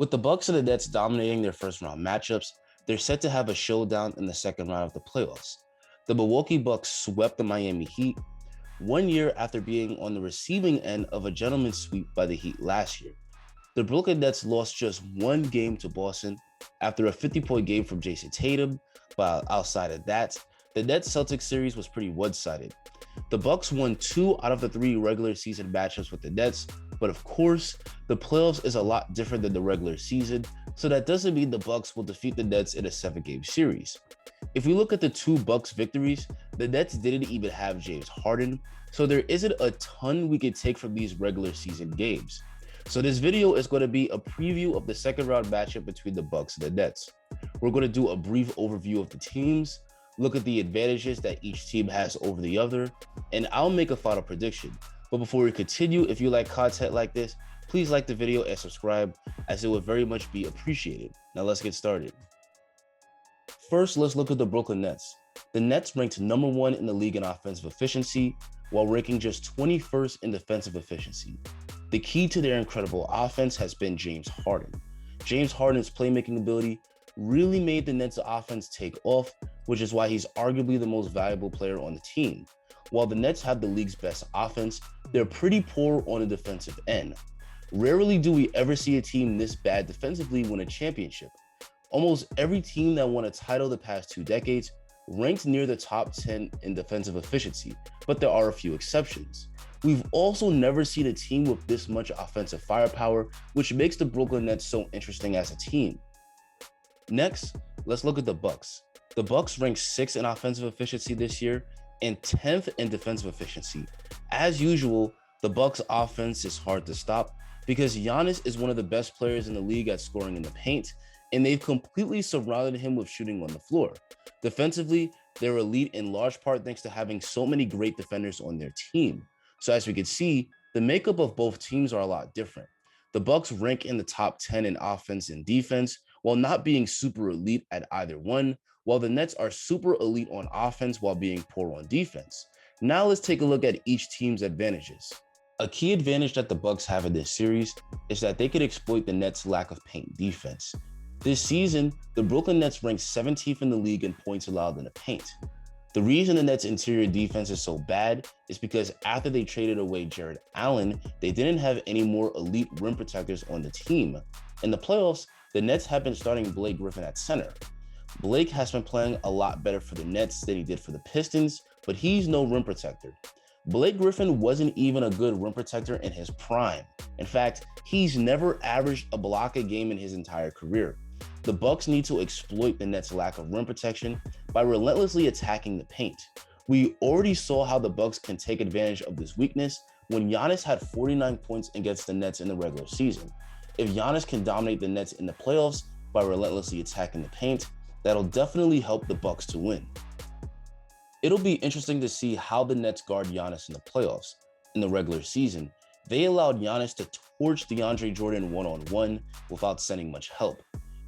With the Bucks and the Nets dominating their first round matchups, they're set to have a showdown in the second round of the playoffs. The Milwaukee Bucks swept the Miami Heat 1 year after being on the receiving end of a gentleman's sweep by the Heat last year. The Brooklyn Nets lost just one game to Boston after a 50-point game from Jason Tatum, but outside of that, the Nets-Celtics series was pretty one-sided. The Bucks won 2 out of the 3 regular season matchups with the Nets, but of course, the playoffs is a lot different than the regular season, so that doesn't mean the Bucks will defeat the Nets in a 7-game series. If we look at the 2 Bucks victories, the Nets didn't even have James Harden, so there isn't a ton we can take from these regular season games. So this video is going to be a preview of the second round matchup between the Bucks and the Nets. We're going to do a brief overview of the teams, look at the advantages that each team has over the other, and I'll make a final prediction. But before we continue, if you like content like this, please like the video and subscribe, as it would very much be appreciated. Now let's get started. First, let's look at the Brooklyn Nets. The Nets ranked number 1 in the league in offensive efficiency, while ranking just 21st in defensive efficiency. The key to their incredible offense has been James Harden. James Harden's playmaking ability really made the Nets' offense take off, which is why he's arguably the most valuable player on the team. While the Nets have the league's best offense, they're pretty poor on the defensive end. Rarely do we ever see a team this bad defensively win a championship. Almost every team that won a title the past 2 decades ranked near the top 10 in defensive efficiency, but there are a few exceptions. We've also never seen a team with this much offensive firepower, which makes the Brooklyn Nets so interesting as a team. Next, let's look at the Bucks. The Bucks ranked 6th in offensive efficiency this year and 10th in defensive efficiency. As usual, the Bucks offense is hard to stop because Giannis is one of the best players in the league at scoring in the paint, and they've completely surrounded him with shooting on the floor. Defensively, they're elite in large part thanks to having so many great defenders on their team. So as we can see, the makeup of both teams are a lot different. The Bucks rank in the top 10 in offense and defense, while not being super elite at either one, while the Nets are super elite on offense while being poor on defense. Now let's take a look at each team's advantages. A key advantage that the Bucks have in this series is that they could exploit the Nets' lack of paint defense. This season, the Brooklyn Nets ranked 17th in the league in points allowed in the paint. The reason the Nets' interior defense is so bad is because after they traded away Jared Allen, they didn't have any more elite rim protectors on the team. In the playoffs, the Nets have been starting Blake Griffin at center. Blake has been playing a lot better for the Nets than he did for the Pistons, but he's no rim protector. Blake Griffin wasn't even a good rim protector in his prime. In fact, he's never averaged a block a game in his entire career. The Bucks need to exploit the Nets' lack of rim protection by relentlessly attacking the paint. We already saw how the Bucks can take advantage of this weakness when Giannis had 49 points against the Nets in the regular season. If Giannis can dominate the Nets in the playoffs by relentlessly attacking the paint, that'll definitely help the Bucks to win. It'll be interesting to see how the Nets guard Giannis in the playoffs. In the regular season, they allowed Giannis to torch DeAndre Jordan one-on-one without sending much help.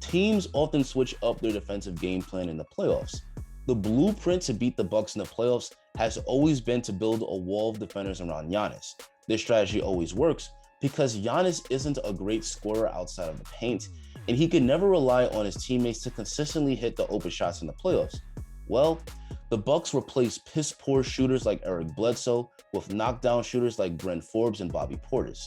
Teams often switch up their defensive game plan in the playoffs. The blueprint to beat the Bucks in the playoffs has always been to build a wall of defenders around Giannis. This strategy always works because Giannis isn't a great scorer outside of the paint, and he can never rely on his teammates to consistently hit the open shots in the playoffs. Well, the Bucks replaced piss-poor shooters like Eric Bledsoe with knockdown shooters like Brent Forbes and Bobby Portis.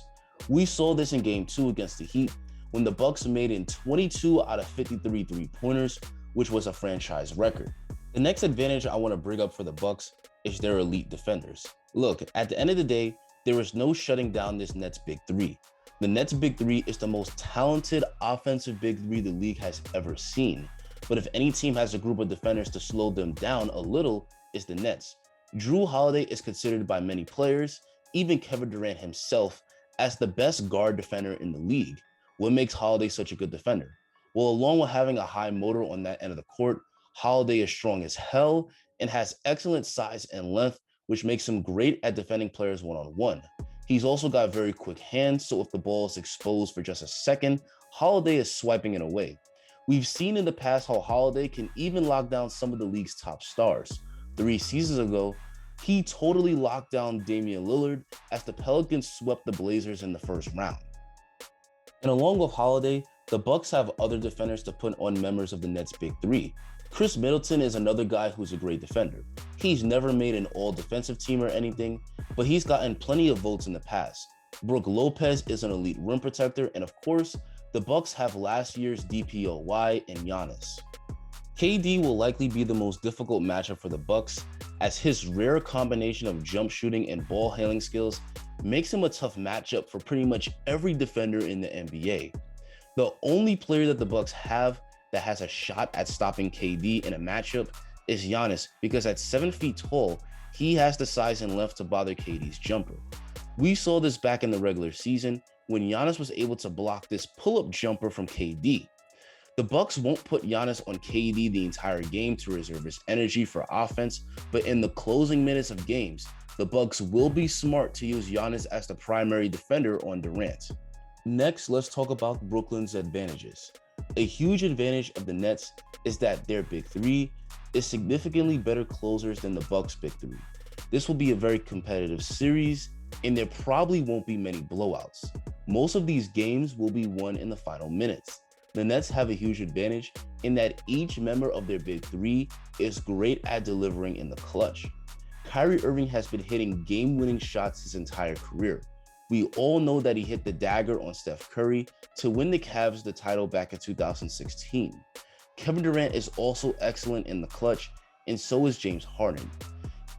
We saw this in Game 2 against the Heat, when the Bucks made in 22 out of 53 three-pointers, which was a franchise record. The next advantage I want to bring up for the Bucks is their elite defenders. Look, at the end of the day, there is no shutting down this Nets Big Three. The Nets Big Three is the most talented offensive Big Three the league has ever seen. But if any team has a group of defenders to slow them down a little, it's the Nets. Jrue Holiday is considered by many players, even Kevin Durant himself, as the best guard defender in the league. What makes Holiday such a good defender? Well, along with having a high motor on that end of the court, Holiday is strong as hell and has excellent size and length, which makes him great at defending players one-on-one. He's also got very quick hands, so if the ball is exposed for just a second, Holiday is swiping it away. We've seen in the past how Holiday can even lock down some of the league's top stars. 3 seasons ago, he totally locked down Damian Lillard as the Pelicans swept the Blazers in the first round. And along with Holiday, The Bucks have other defenders to put on members of the Nets' big three. Chris Middleton is another guy who's a great defender. He's never made an all-defensive team or anything, but he's gotten plenty of votes in the past. Brook Lopez is an elite rim protector, and of course, the Bucks have last year's DPOY and Giannis. KD will likely be the most difficult matchup for the Bucks, as his rare combination of jump shooting and ball handling skills makes him a tough matchup for pretty much every defender in the NBA. The only player that the Bucks have that has a shot at stopping KD in a matchup is Giannis, because at 7 feet tall, he has the size and length to bother KD's jumper. We saw this back in the regular season when Giannis was able to block this pull-up jumper from KD. The Bucks won't put Giannis on KD the entire game to reserve his energy for offense, but in the closing minutes of games, the Bucks will be smart to use Giannis as the primary defender on Durant. Next, let's talk about Brooklyn's advantages. A huge advantage of the Nets is that their big three is significantly better closers than the Bucks' big three. This will be a very competitive series, and there probably won't be many blowouts. Most of these games will be won in the final minutes. The Nets have a huge advantage in that each member of their big three is great at delivering in the clutch. Kyrie Irving has been hitting game-winning shots his entire career. We all know that he hit the dagger on Steph Curry to win the Cavs the title back in 2016. Kevin Durant is also excellent in the clutch, and so is James Harden.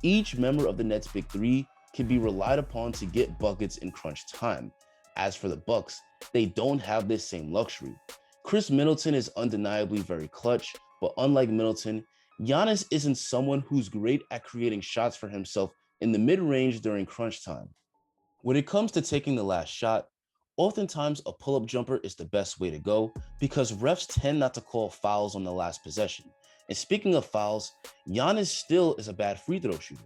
Each member of the Nets' big three can be relied upon to get buckets in crunch time. As for the Bucks, they don't have this same luxury. Chris Middleton is undeniably very clutch, but unlike Middleton, Giannis isn't someone who's great at creating shots for himself in the mid-range during crunch time. When it comes to taking the last shot, oftentimes a pull-up jumper is the best way to go because refs tend not to call fouls on the last possession. And speaking of fouls, Giannis still is a bad free throw shooter.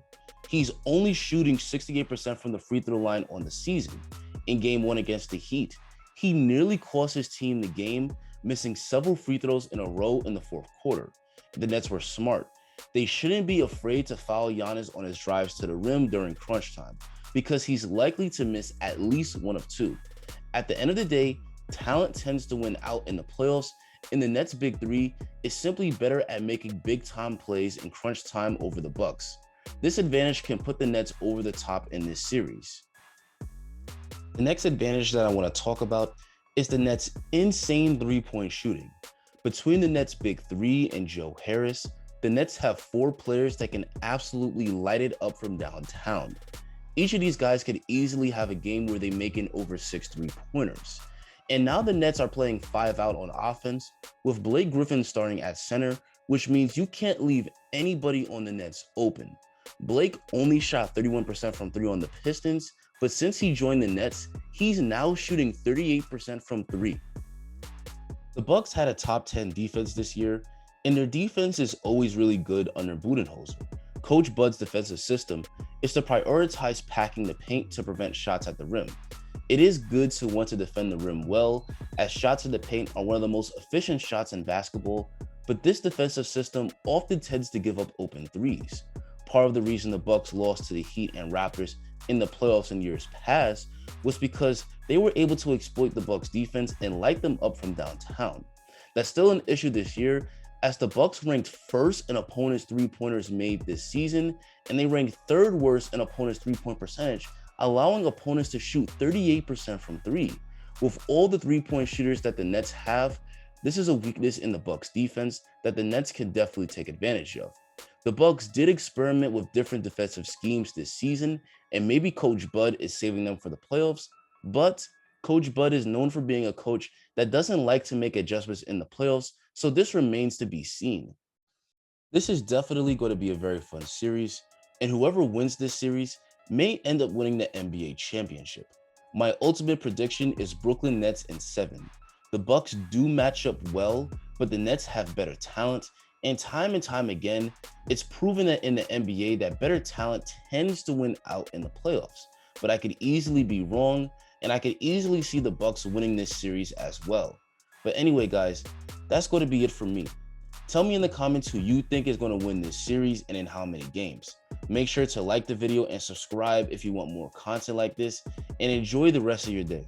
He's only shooting 68% from the free throw line on the season. In Game 1 against the Heat, he nearly cost his team the game, missing several free throws in a row in the fourth quarter. The Nets were smart. They shouldn't be afraid to foul Giannis on his drives to the rim during crunch time, because he's likely to miss at least one of two. At the end of the day, talent tends to win out in the playoffs, and the Nets' big three is simply better at making big-time plays in crunch time over the Bucks. This advantage can put the Nets over the top in this series. The next advantage that I want to talk about is the Nets' insane three-point shooting. Between the Nets' big three and Joe Harris, the Nets have 4 players that can absolutely light it up from downtown. Each of these guys could easily have a game where they make in over 6 3-pointers. And now the Nets are playing 5 out on offense, with Blake Griffin starting at center, which means you can't leave anybody on the Nets open. Blake only shot 31% from 3 on the Pistons, but since he joined the Nets, he's now shooting 38% from 3. The Bucks had a top 10 defense this year, and their defense is always really good under Budenholzer. Coach Bud's defensive system is to prioritize packing the paint to prevent shots at the rim. It is good to want to defend the rim well, as shots in the paint are one of the most efficient shots in basketball, but this defensive system often tends to give up open threes. Part of the reason the Bucks lost to the Heat and Raptors in the playoffs in years past was because they were able to exploit the Bucks defense and light them up from downtown. That's still an issue this year, as the Bucks ranked first in opponents' three-pointers made this season, and they ranked third worst in opponents' three-point percentage, allowing opponents to shoot 38% from 3. With all the three-point shooters that the Nets have, this is a weakness in the Bucks defense that the Nets can definitely take advantage of. The Bucks did experiment with different defensive schemes this season, and maybe Coach Bud is saving them for the playoffs, but Coach Bud is known for being a coach that doesn't like to make adjustments in the playoffs, so this remains to be seen. This is definitely going to be a very fun series, and whoever wins this series may end up winning the NBA championship. My ultimate prediction is Brooklyn Nets in 7. The Bucks do match up well, but the Nets have better talent, and time again, it's proven that in the NBA that better talent tends to win out in the playoffs. But I could easily be wrong, and I could easily see the Bucks winning this series as well. But anyway, guys, that's going to be it for me. Tell me in the comments who you think is going to win this series and in how many games. Make sure to like the video and subscribe if you want more content like this, and enjoy the rest of your day.